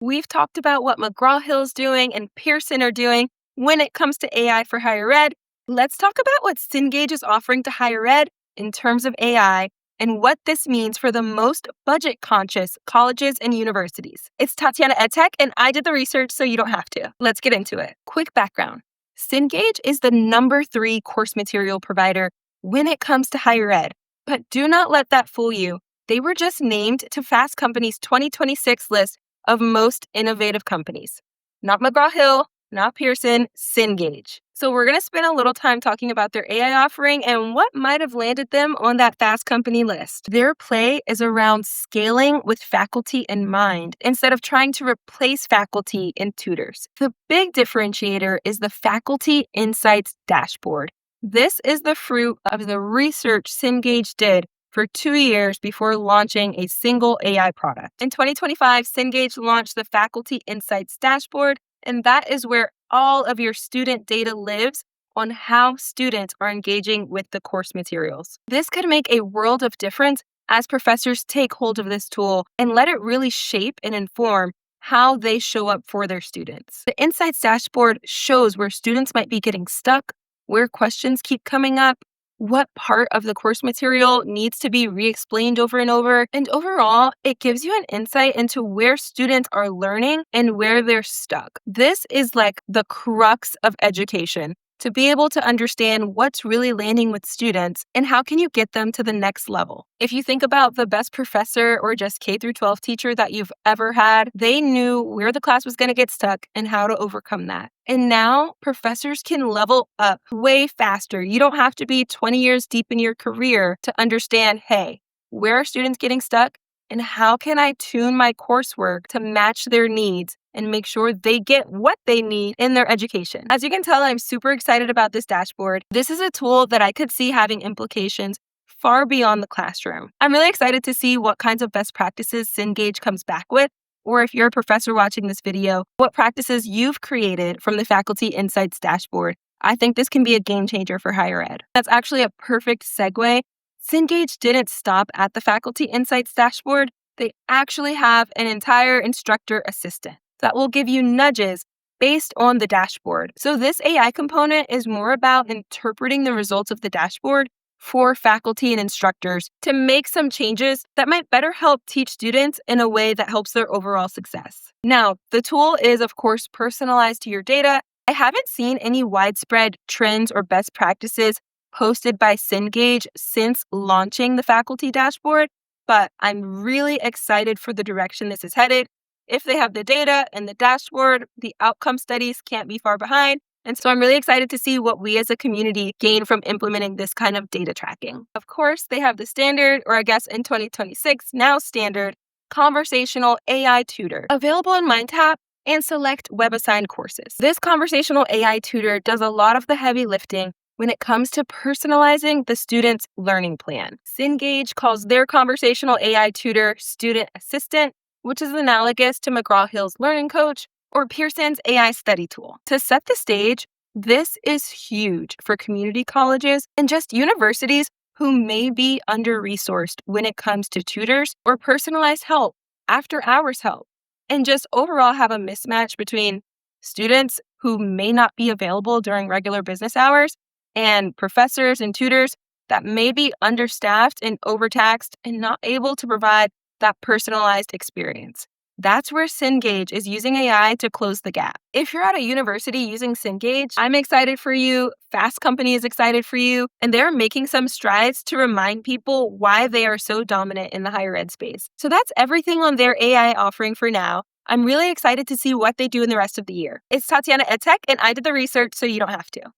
We've talked about what McGraw-Hill's doing and Pearson are doing when it comes to AI for higher ed. Let's talk about what Cengage is offering to higher ed in terms of AI and what this means for the most budget-conscious colleges and universities. It's Tatiana EdTech, and I did the research so you don't have to. Let's get into it. Quick background. Cengage is the number 3 course material provider when it comes to higher ed. But do not let that fool you. They were just named to Fast Company's 2026 list of most innovative companies. Not McGraw-Hill, not Pearson, Cengage. So we're going to spend a little time talking about their AI offering and what might have landed them on that Fast Company list. Their play is around scaling with faculty in mind instead of trying to replace faculty and tutors. The big differentiator is the Faculty Insights Dashboard. This is the fruit of the research Cengage did for 2 years before launching a single AI product. In 2025, Cengage launched the Faculty Insights Dashboard, and that is where all of your student data lives on how students are engaging with the course materials. This could make a world of difference as professors take hold of this tool and let it really shape and inform how they show up for their students. The Insights Dashboard shows where students might be getting stuck, where questions keep coming up, what part of the course material needs to be re-explained over and over, and overall, it gives you an insight into where students are learning and where they're stuck. This is like the crux of education, to be able to understand what's really landing with students and how can you get them to the next level. If you think about the best professor or just K through 12 teacher that you've ever had, they knew where the class was going to get stuck and how to overcome that. And now professors can level up way faster. You don't have to be 20 years deep in your career to understand, hey, where are students getting stuck? And how can I tune my coursework to match their needs and make sure they get what they need in their education? As you can tell, I'm super excited about this dashboard. This is a tool that I could see having implications far beyond the classroom. I'm really excited to see what kinds of best practices Cengage comes back with, or if you're a professor watching this video, what practices you've created from the Faculty Insights Dashboard. I think this can be a game changer for higher ed. That's actually a perfect segue. Cengage didn't stop at the Faculty Insights Dashboard. They actually have an entire instructor assistant that will give you nudges based on the dashboard. So this AI component is more about interpreting the results of the dashboard for faculty and instructors to make some changes that might better help teach students in a way that helps their overall success. Now, the tool is, of course, personalized to your data. I haven't seen any widespread trends or best practices posted by Cengage since launching the faculty dashboard, but I'm really excited for the direction this is headed. If they have the data and the dashboard, the outcome studies can't be far behind. And so I'm really excited to see what we as a community gain from implementing this kind of data tracking. Of course, they have the standard, or I guess in 2026, now standard, conversational AI tutor available in MindTap and select web-assigned courses. This conversational AI tutor does a lot of the heavy lifting when it comes to personalizing the student's learning plan. Cengage calls their conversational AI tutor Student Assistant, which is analogous to McGraw-Hill's Learning Coach or Pearson's AI study tool. To set the stage, this is huge for community colleges and just universities who may be under-resourced when it comes to tutors or personalized help, after-hours help, and just overall have a mismatch between students who may not be available during regular business hours and professors and tutors that may be understaffed and overtaxed and not able to provide that personalized experience. That's where Cengage is using AI to close the gap. If you're at a university using Cengage, I'm excited for you. Fast Company is excited for you. And they're making some strides to remind people why they are so dominant in the higher ed space. So that's everything on their AI offering for now. I'm really excited to see what they do in the rest of the year. It's Tatiana EdTech, and I did the research so you don't have to.